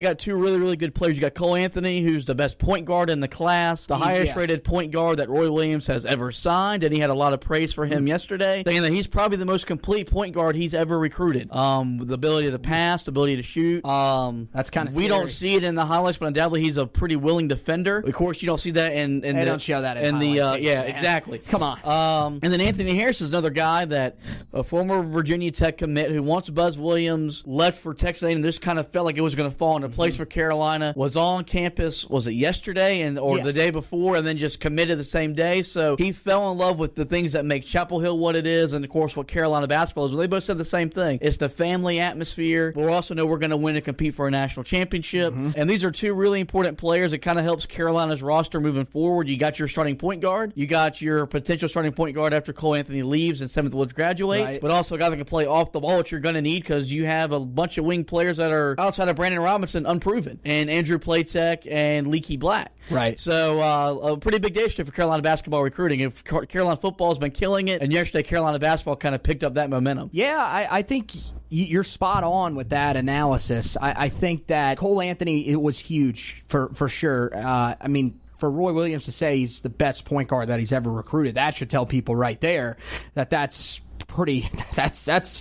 You got two really, really good players. You got Cole Anthony, who's the best point guard in the class, the highest-rated point guard that Roy Williams has ever signed, and he had a lot of praise for him yesterday, saying that he's probably the most complete point guard he's ever recruited. The ability to pass, the ability to shoot. That's kind of scary. We don't see it in the highlights, but undoubtedly he's a pretty willing defender. Of course, you don't see that in they don't show that in highlights. Yeah, exactly. Come on. And then Anthony Harris is another guy that a former Virginia Tech commit who once Buzz Williams left for Texas A&M and just kind of felt like it was going to fall into place for Carolina. Was on campus, was it yesterday or the day before, and then just committed the same day. So he fell in love with the things that make Chapel Hill what it is, and of course what Carolina basketball is. Well, they both said the same thing. It's the family atmosphere. We also know we're going to win and compete for a national championship. And these are two really important players. It kind of helps Carolina's roster moving forward. You got your starting point guard. You got your potential starting point guard after Cole Anthony leaves and Seventh Woods graduates. But also a guy that can play off the ball, which you're going to need because you have a bunch of wing players that are outside of Brandon Robinson unproven. And Andrew Platek and Leaky Black. Right. So a pretty big day yesterday for Carolina basketball recruiting. If Carolina football has been killing it, and yesterday Carolina basketball kind of picked up that momentum. Yeah, I think you're spot on with that analysis. I think that Cole Anthony, it was huge for sure. I mean, for Roy Williams to say he's the best point guard that he's ever recruited, that should tell people right there that's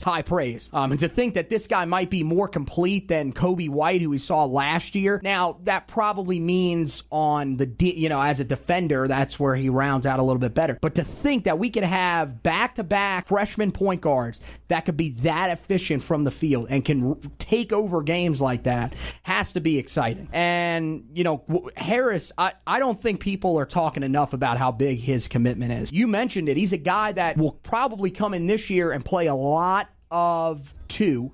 high praise. And to think that this guy might be more complete than Kobe White, who we saw last year. Now, that probably means on as a defender, that's where he rounds out a little bit better. But to think that we could have back-to-back freshman point guards that could be that efficient from the field and can take over games like that has to be exciting. And, Harris, I don't think people are talking enough about how big his commitment is. You mentioned it. He's a guy that will probably come in this year and play a lot of 2,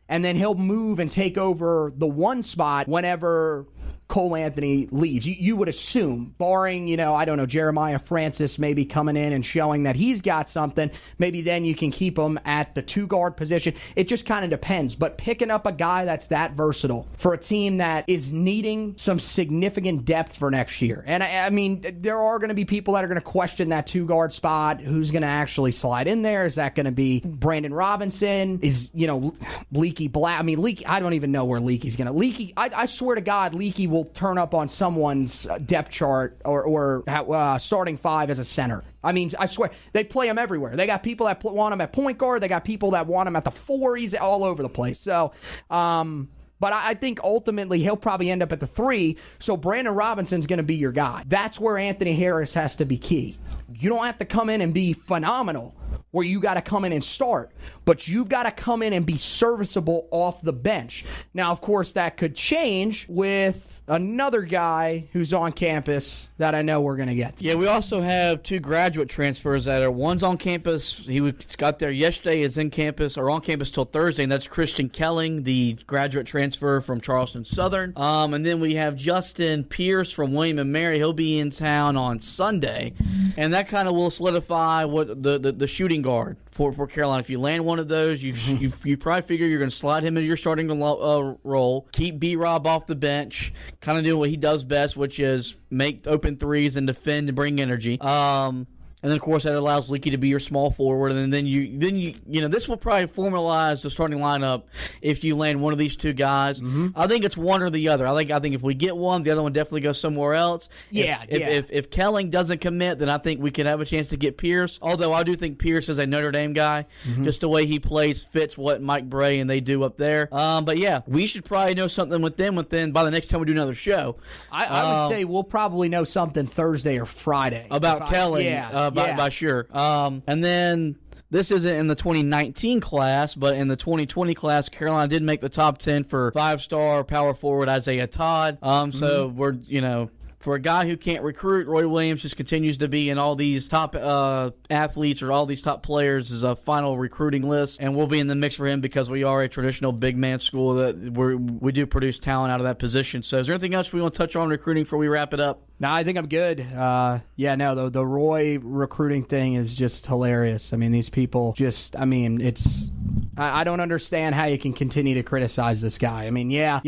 and then he'll move and take over the 1 spot whenever Cole Anthony leaves. You would assume, barring, Jeremiah Francis maybe coming in and showing that he's got something, maybe then you can keep him at the 2-guard position. It just kind of depends. But picking up a guy that's that versatile for a team that is needing some significant depth for next year. And I mean, there are going to be people that are going to question that 2-guard spot. Who's going to actually slide in there? Is that going to be Brandon Robinson? Is, Leaky Black? I mean, Leaky, I don't even know where Leaky's going to. Leaky, I swear to God, Leaky will turn up on someone's depth chart or starting 5 as a center. I mean, I swear, they play him everywhere. They got people that want him at point guard. They got people that want him at the 4. He's all over the place. So, but I think ultimately he'll probably end up at the 3. So Brandon Robinson's going to be your guy. That's where Anthony Harris has to be key. You don't have to come in and be phenomenal where you got to come in and start, but you've got to come in and be serviceable off the bench. Now, of course, that could change with another guy who's on campus that I know we're going to get to. Yeah, we also have 2 graduate transfers that are, one's on campus. He got there yesterday, is in campus or on campus till Thursday, and that's Christian Kelling, the graduate transfer from Charleston Southern. And then we have Justin Pierce from William & Mary. He'll be in town on Sunday, and that kind of will solidify what the shooting guard for Carolina. If you land one of those, you probably figure you're going to slide him into your starting role, keep B-Rob off the bench, kind of doing what he does best, which is make open threes and defend and bring energy. And then, of course, that allows Leaky to be your small forward. And then this will probably formalize the starting lineup if you land one of these 2 guys. I think it's one or the other. I think if we get one, the other one definitely goes somewhere else. If Kelling doesn't commit, then I think we could have a chance to get Pierce. Although I do think Pierce is a Notre Dame guy. Just the way he plays fits what Mike Bray and they do up there. But yeah, we should probably know something with them by the next time we do another show. I would say we'll probably know something Thursday or Friday about Kelling. By sure. And then this isn't in the 2019 class, but in the 2020 class, Carolina did make the top 10 for 5-star power forward Isaiah Todd. So we're, for a guy who can't recruit, Roy Williams just continues to be in all these top athletes or all these top players as a final recruiting list, and we'll be in the mix for him because we are a traditional big man school that we do produce talent out of that position. So is there anything else we want to touch on recruiting before we wrap it up? No, I think I'm good. The Roy recruiting thing is just hilarious. I mean, these people I don't understand how you can continue to criticize this guy. I mean, yeah,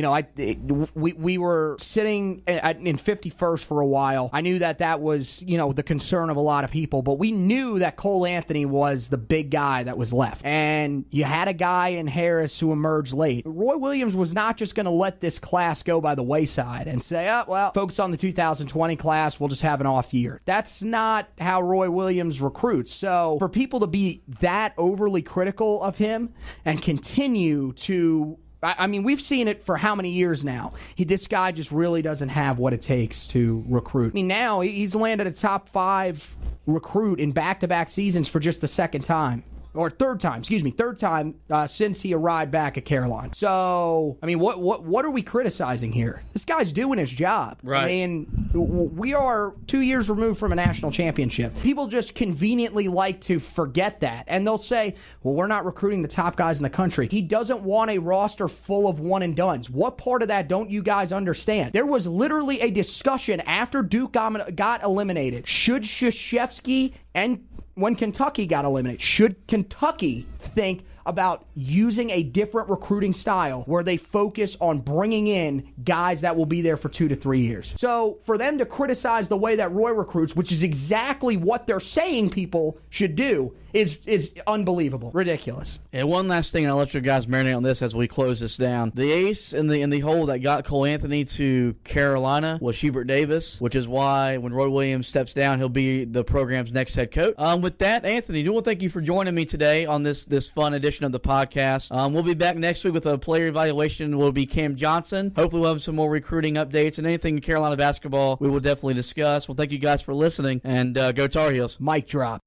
we were sitting in 51st for a while. I knew that was, the concern of a lot of people, but we knew that Cole Anthony was the big guy that was left. And you had a guy in Harris who emerged late. Roy Williams was not just going to let this class go by the wayside and say, focus on the 2020 class, we'll just have an off year. That's not how Roy Williams recruits. So for people to be that overly critical of him and continue to, I mean, we've seen it for how many years now? This guy just really doesn't have what it takes to recruit. I mean, now he's landed a top 5 recruit in back-to-back seasons for just the third time since he arrived back at Carolina. So, I mean, what are we criticizing here? This guy's doing his job. Right. I mean, we are 2 years removed from a national championship. People just conveniently like to forget that, and they'll say, well, we're not recruiting the top guys in the country. He doesn't want a roster full of one-and-dones. What part of that don't you guys understand? There was literally a discussion after Duke got eliminated. Should Krzyzewski and when Kentucky got eliminated, should Kentucky think about using a different recruiting style where they focus on bringing in guys that will be there for 2 to 3 years? So for them to criticize the way that Roy recruits, which is exactly what they're saying people should do, is unbelievable. Ridiculous. And one last thing, and I'll let you guys marinate on this as we close this down. The ace in the hole that got Cole Anthony to Carolina was Hubert Davis, which is why when Roy Williams steps down, he'll be the program's next head coach. With that, Anthony, I do want to thank you for joining me today on this fun edition of the podcast. We'll be back next week with a player evaluation. Will be Cam Johnson. Hopefully we'll have some more recruiting updates and anything in Carolina basketball we will definitely discuss. Well, thank you guys for listening, and go Tar Heels. Mic drop.